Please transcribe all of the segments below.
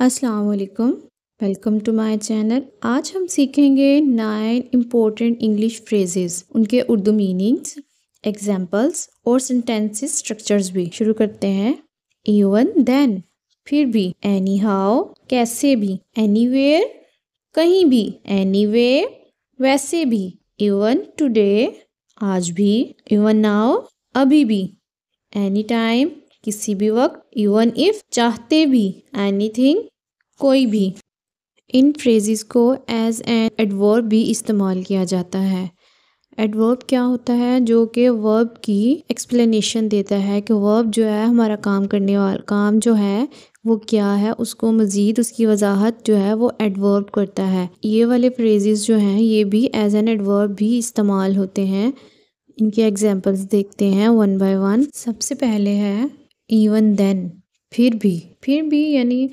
अस्सलाम वालेकुम। Welcome to my channel. आज हम सीखेंगे 9 इम्पोर्टेंट इंग्लिश फ्रेजेस, उनके उर्दू मीनिंग्स, एग्जाम्पल्स और सेंटेंसेस स्ट्रक्चर्स भी। शुरू करते हैं। इवन देन, फिर भी। एनी हाउ, कैसे भी। एनीवेयर, कहीं भी। एनीवे, वैसे भी। इवन टुडे, आज भी। इवन नाउ, अभी भी। एनी टाइम, किसी भी वक्त। इवन इफ, चाहते भी। एनीथिंग, कोई भी। इन फ्रेजेस को एज एन एडवर्ब भी इस्तेमाल किया जाता है। एडवर्ब क्या होता है? जो कि वर्ब की एक्सप्लेनेशन देता है कि वर्ब जो है हमारा काम करने वाला काम जो है वो क्या है, उसको मज़ीद उसकी वजाहत जो है वो एडवर्ब करता है। ये वाले फ्रेजेस जो हैं ये भी एज एन एडवर्ब भी इस्तेमाल होते हैं। इनके एग्जांपल्स देखते हैं वन बाय वन। सबसे पहले है इवन देन, फिर भी। फिर भी यानी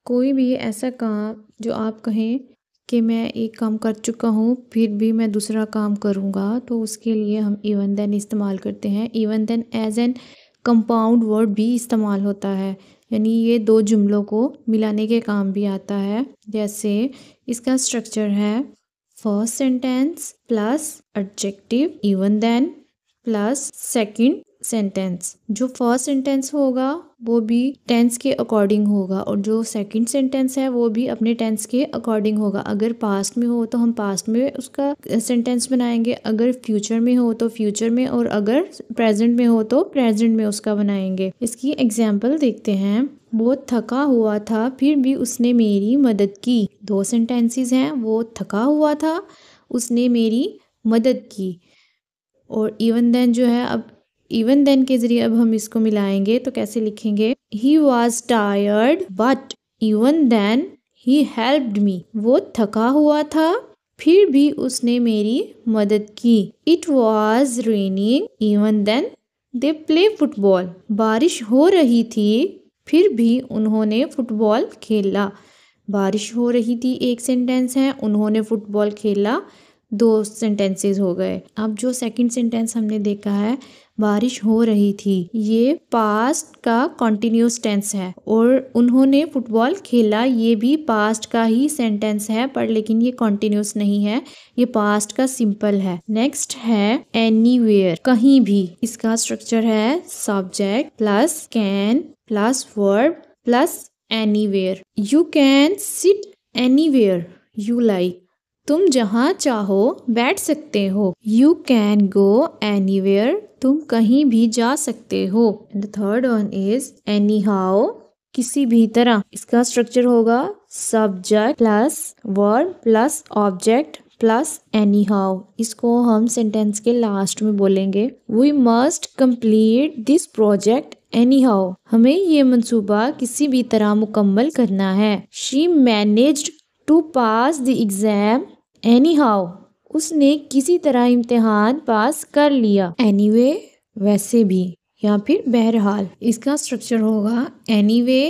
कोई भी ऐसा काम जो आप कहें कि मैं एक काम कर चुका हूँ फिर भी मैं दूसरा काम करूँगा, तो उसके लिए हम इवन देन इस्तेमाल करते हैं। Even then as an compound word भी इस्तेमाल होता है, यानी ये दो जुमलों को मिलाने के काम भी आता है। जैसे इसका स्ट्रक्चर है first sentence plus adjective even then plus second sentence. जो फर्स्ट सेंटेंस होगा वो भी टेंस के अकॉर्डिंग होगा और जो सेकंड सेंटेंस है वो भी अपने टेंस के अकॉर्डिंग होगा। अगर पास्ट में हो तो हम पास्ट में उसका सेंटेंस बनाएंगे, अगर फ्यूचर में हो तो फ्यूचर में, और अगर प्रेजेंट में हो तो प्रेजेंट में उसका बनाएंगे। इसकी एग्जाम्पल देखते हैं। वो थका हुआ था फिर भी उसने मेरी मदद की। दो सेंटेंसेस हैं, वो थका हुआ था, उसने मेरी मदद की। और इवन देन जो है, अब इवन देन के जरिए अब हम इसको मिलाएंगे तो कैसे लिखेंगे? He was tired but even then he helped me. वो थका हुआ था फिर भी उसने मेरी मदद की। It was raining even then they play football. बारिश हो रही थी फिर भी उन्होंने फुटबॉल खेला। बारिश हो रही थी एक सेंटेंस है, उन्होंने फुटबॉल खेला दो सेंटेंसेस हो गए। अब जो सेकंड सेंटेंस हमने देखा है बारिश हो रही थी, ये पास्ट का कॉन्टिन्यूस टेंस है, और उन्होंने फुटबॉल खेला ये भी पास्ट का ही सेंटेंस है, पर लेकिन ये कॉन्टिन्यूस नहीं है, ये पास्ट का सिंपल है। नेक्स्ट है एनीवेयर, कहीं भी। इसका स्ट्रक्चर है subject plus can plus verb plus anywhere. You can sit anywhere you like. तुम जहाँ चाहो बैठ सकते हो। यू कैन गो एनीवेयर, तुम कहीं भी जा सकते हो। And the third one is anyhow, किसी भी तरह। इसका स्ट्रक्चर होगा subject plus verb plus object plus anyhow. इसको हम सेंटेंस के लास्ट में बोलेंगे। We must complete this project anyhow, हमें ये मंसूबा किसी भी तरह मुकम्मल करना है। She managed to pass the exam anyhow, उसने किसी तरह इम्तिहान पास कर लिया। एनीवे, वैसे भी या फिर बहरहाल। इसका स्ट्रक्चर होगा एनीवे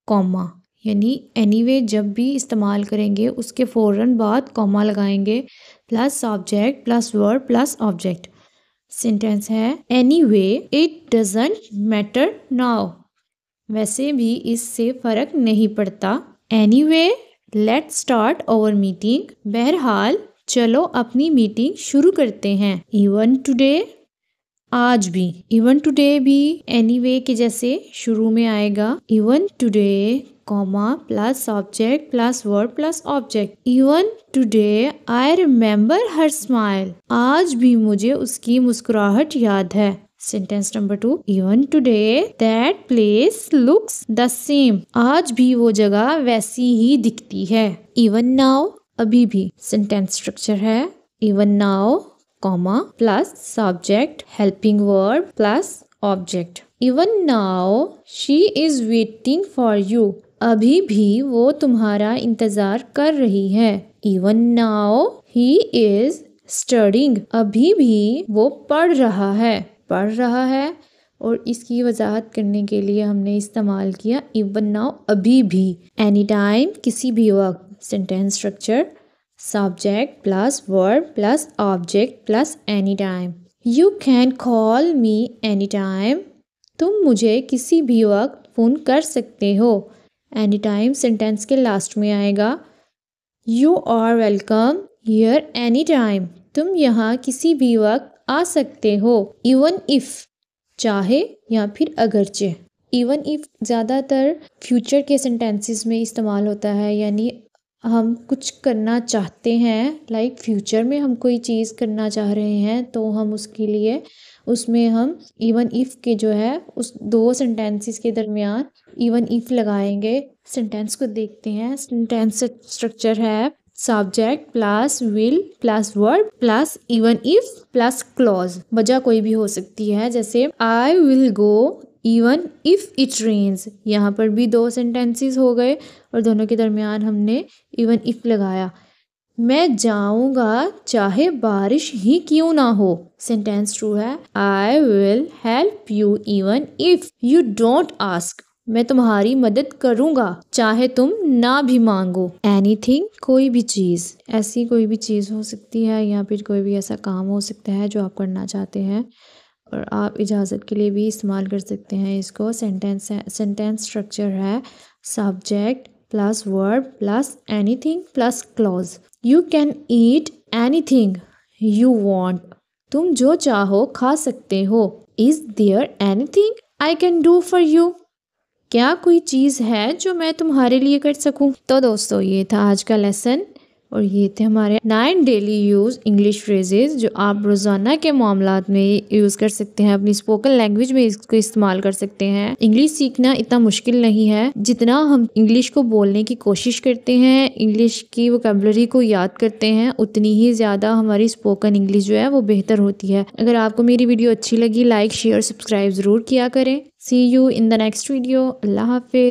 कॉमा, यानी एनीवे जब भी इस्तेमाल करेंगे उसके फ़ौरन बाद कॉमा लगाएंगे, plus subject plus verb plus object. Sentence है anyway it doesn't matter now, वैसे भी इससे फ़र्क नहीं पड़ता। Anyway let's start our meeting, बहरहाल चलो अपनी मीटिंग शुरू करते हैं। इवन टुडे, आज भी। इवन टुडे भी एनीवे के जैसे शुरू में आएगा। Even today comma plus subject plus verb plus object. Even today I remember her smile, आज भी मुझे उसकी मुस्कुराहट याद है। Sentence number 2, even today that place looks the same, आज भी वो जगह वैसी ही दिखती है। इवन नाउ, अभी भी। सेंटेंस स्ट्रक्चर है even now comma plus subject helping verb plus object. Even now she is waiting for you, अभी भी वो तुम्हारा इंतजार कर रही है। Even now he is studying, अभी भी वो पढ़ रहा है। और इसकी वजाहत करने के लिए हमने इस्तेमाल किया इवन नाउ, अभी भी। एनी टाइम, किसी भी वक्त। Sentence structure subject plus verb plus object plus any time. You can call me any time, तुम मुझे किसी भी वक्त फ़ोन कर सकते हो। एनी टाइम सेंटेंस के लास्ट में आएगा। You are welcome here any time, तुम यहाँ किसी भी वक्त आ सकते हो। इवन इफ़, चाहे या फिर अगरचे। इवन इफ़ ज़्यादातर फ्यूचर के सेंटेंसेस में इस्तेमाल होता है, यानी हम कुछ करना चाहते हैं, लाइक फ्यूचर में हम कोई चीज़ करना चाह रहे हैं तो हम उसके लिए उसमें हम इवन इफ़ के जो है उस दो सेंटेंसेस के दरमियान इवन इफ़ लगाएंगे। सेंटेंस को देखते हैं। सेंटेंस स्ट्रक्चर है subject plus will plus verb plus even if plus clause. वजह कोई भी हो सकती है, जैसे I will go even if it rains. यहाँ पर भी दो सेंटेंसेस हो गए और दोनों के दरमियान हमने इवन इफ लगाया। मैं जाऊंगा चाहे बारिश ही क्यों ना हो। सेंटेंस ट्रू है। I will help you even if you don't ask. मैं तुम्हारी मदद करूंगा चाहे तुम ना भी मांगो। एनीथिंग, कोई भी चीज़, ऐसी कोई भी चीज़ हो सकती है या फिर कोई भी ऐसा काम हो सकता है जो आप करना चाहते हैं और आप इजाज़त के लिए भी इस्तेमाल कर सकते हैं इसको। सेंटेंस स्ट्रक्चर है subject plus verb plus anything plus clause. You can eat anything you want, तुम जो चाहो खा सकते हो। Is there anything I can do for you, क्या कोई चीज़ है जो मैं तुम्हारे लिए कर सकूं। तो दोस्तों ये था आज का लेसन और ये थे हमारे 9 डेली यूज़ इंग्लिश फ्रेजेस जो आप रोज़ाना के मामलात में यूज़ कर सकते हैं, अपनी स्पोकन लैंग्वेज में इसको इस्तेमाल कर सकते हैं। इंग्लिश सीखना इतना मुश्किल नहीं है, जितना हम इंग्लिश को बोलने की कोशिश करते हैं, इंग्लिश की वोकैबुलरी को याद करते हैं, उतनी ही ज़्यादा हमारी स्पोकन इंग्लिश जो है वो बेहतर होती है। अगर आपको मेरी वीडियो अच्छी लगी, लाइक शेयर सब्सक्राइब ज़रूर किया करें। See you in the next video. अल्लाह हाफिज़।